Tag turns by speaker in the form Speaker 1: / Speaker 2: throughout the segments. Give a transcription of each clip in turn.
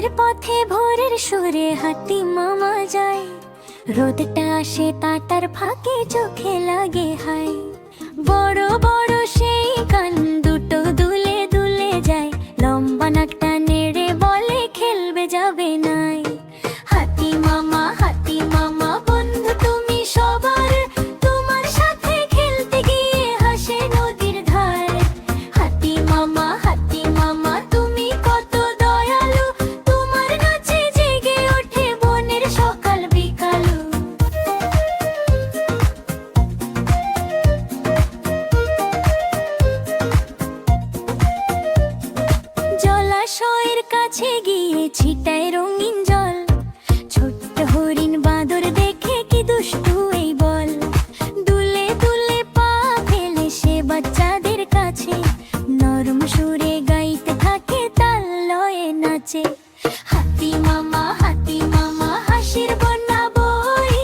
Speaker 1: কাজের পথে ভোরের সুরে হাতি মামা যায়। রোদটা আসে তার ফাঁকে চোখে লাগে হাই। বড় বড় সেই কান দুটো দুলে দুলে যায়। লম্বা নাকটা নেড়ে বলে খেলবে যাবে নাই। হাতি মামা বন্ধু তুমি সবার, তোমার সাথে খেলতে গিয়ে হাসে নদীর ধার। হাতি মামা তুমি কত দয়ালু, তোমার নাচে জেগে ওঠে বনের সকাল বিকালু। জলাশয়ের কাছে গিয়ে ছিটায় রঙিন জল। ছোট্ট হরিণ বাঁদর দেখে কি দুষ্টু এই বল। দুলে দুলে পা ফেলে সে বাচ্চাদের কাছে, নরম সুরে গাইতে থাকে তাল লয়ে নাচে। হাতি মামা হাসির বন্যা বই,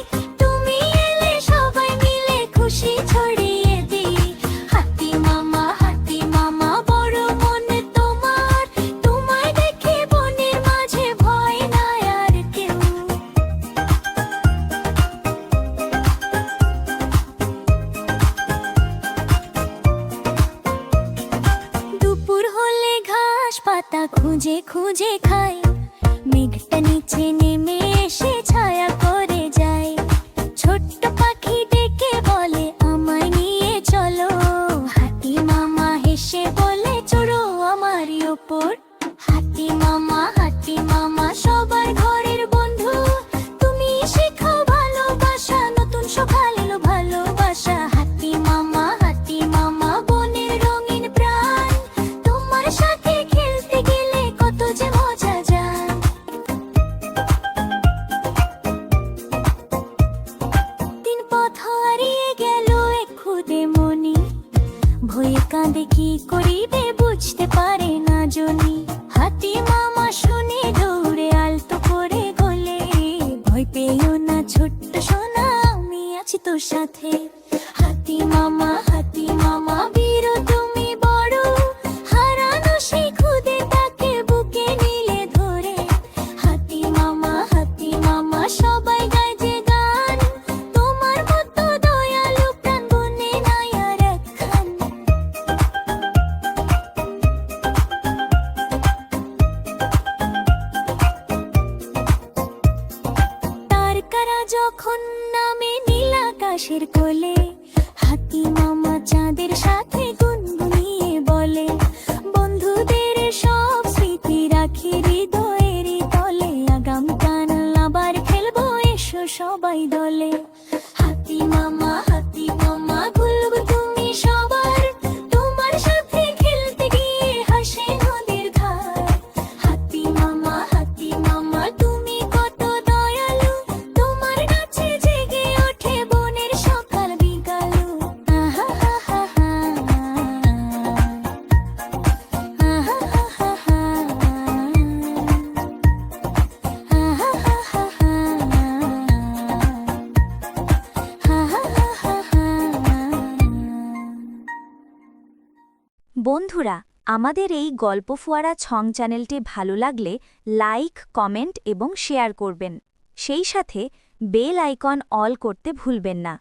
Speaker 1: তুমি এলে সবাই মিলে খুশি ছড়িয়ে দিই। হাতি মামা বড় মনে তোমার, তোমায় দেখে বনের মাঝে ভয় নাই আর কেউ। দুপুর হলে ঘাস পাতা খুঁজে খুঁজে খায়। মেঘটা নিচে নেমে এসে ছায়া করে যায়। ছোট্ট পাখি ডেকে বলে আমায় নিয়ে চলো। হাতি মামা হেসে বলে চড়ো আমারই ওপর। হাতি মামা সবার ঘরের বন্ধু, তুমি শেখাও ভালোবাসা, নতুন সকাল এলো ভালোবাসা। হাতি মামা বনের রঙিন প্রাণ, তোমার সাথে খেলতে গেলে কত যে মজা যায়। দিন পথ হারিয়ে গেল এক খুদে মনি, ভয়ে কাঁদে কি করিবে বুঝতে পারে না জনি। হাতি মামা শুনে দৌড়ে আলতো করে গলে, ভয় পেও না ছোট্ট সোনা আমি আছি তোর সাথে। হাতি মামা বীর তুমি বড়, হারানো সেই খুদে তাকে বুকে নিলে ধরে। হাতি মামা সবাই গায় যে গান, তোমার মতো দয়ালু প্রাণ বনে নাই আর একখান। তারকারা যখন নামে নীল আকাশের কোলে, হাতি মামা চাঁদের সাথে গুনগুনিয়ে বলে বন্ধুদের সব স্মৃতি রাখি হৃদয়ের তলে। আগামীকাল আবার খেলবো এসো সবাই দলে। হাতি মামা ভুলবো তুমি সবার, তোমার সাথে খেলতে গিয়ে হাসে নদীর ধার। হাতি মামা তুমি কত দয়ালু, তোমার নাচে জেগে ওঠে বনের সকাল বিকালু। আহা হা হা হা, আহা হা হা হা, আহা হা হা হা, আহা হা হা হা।
Speaker 2: বন্ধুরা, আমাদের এই গল্প ফোয়ারা ছং চ্যানেলটি ভালো লাগলে লাইক, কমেন্ট এবং শেয়ার করবেন। সেই সাথে বেল আইকন অল করতে ভুলবেন না।